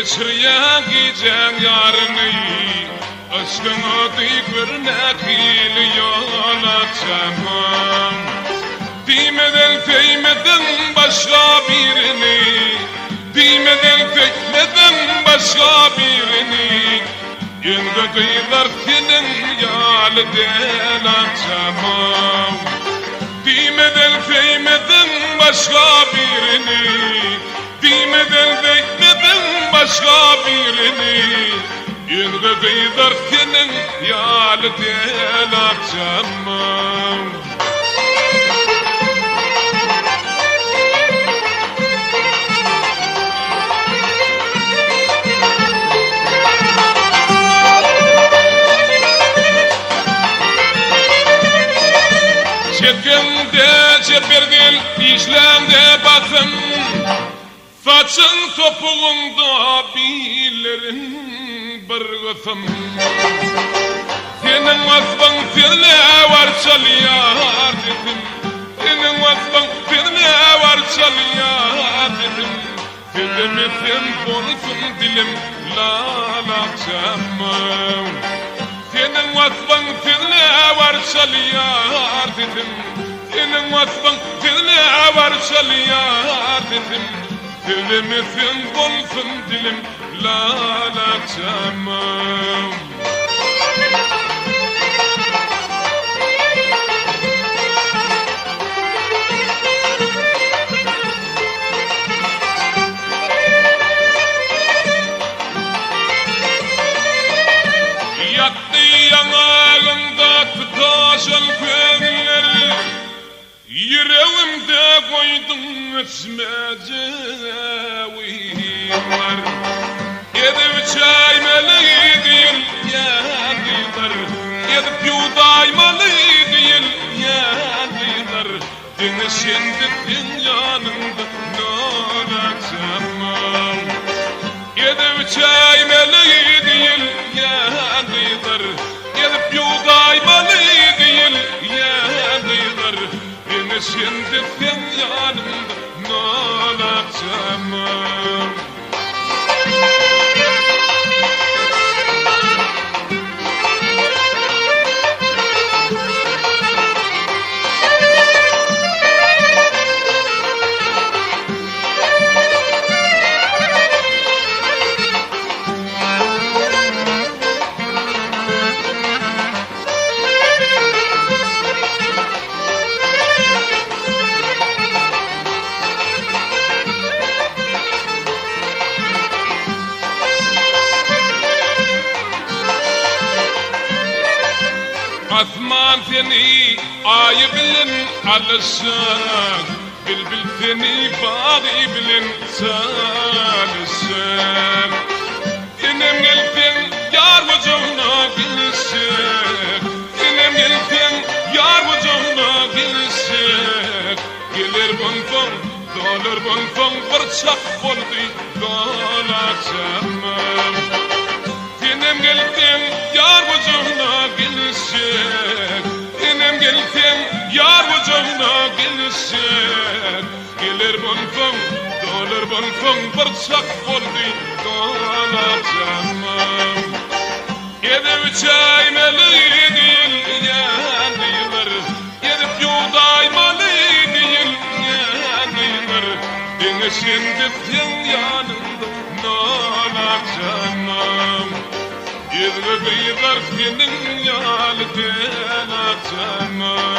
geçiriyen gecen yarını aşkına dıygırnak il yola çamam Değmeden başka birini Değmeden başka birini Yenge kıyılar senin yalden açamam Değmeden başka birini Değmeden başka birini Yenge kıyılar senin yalden açamam Çekimde çeperdil, işlemde batın Saçın topuğunda bilirin bir kısım Senin vasfın seninle var çalıyor dedim Senin vasfın seninle var çalıyor dedim Sevdemezsen konuşun dilim lala çamam Senin vasfın seninle var çalıyor dedim Senin vasfın seninle var çalıyor dedim Sevdemezsen konuşun dilim lala çamam Yanağında tutaşan kömürleri Yüreğimde koydum esmeceviler Edip çaymalı değil yandılar Edip yudaymalı değil yandılar Dini şimdi dünyanında nolacamam Edip çaymalı değil yandılar Edip yudaymalı değil yandılar Dini şimdi dünyanında nolacamam Asman seni ayı bilin alışan Bülbül seni bağı bilin çalışan Senem gelsin yar vücuduna bilişik Senem gelsin yar vücuduna bilişik Gelir bunfon, dolar bunfon Bırçak oldu dolacağım Senem gelsin yar vücuduna bilişik Senem gelsin yar vücuduna bilişik Gelir bunfon, dolar bunfon Bırçak oldu dolacağım Edip çaymalı değil yandılar Edip yudaymalı değil yandılar Dine şimdi sen yanında nolacağım Yılgı kıyılar senin yalden açamam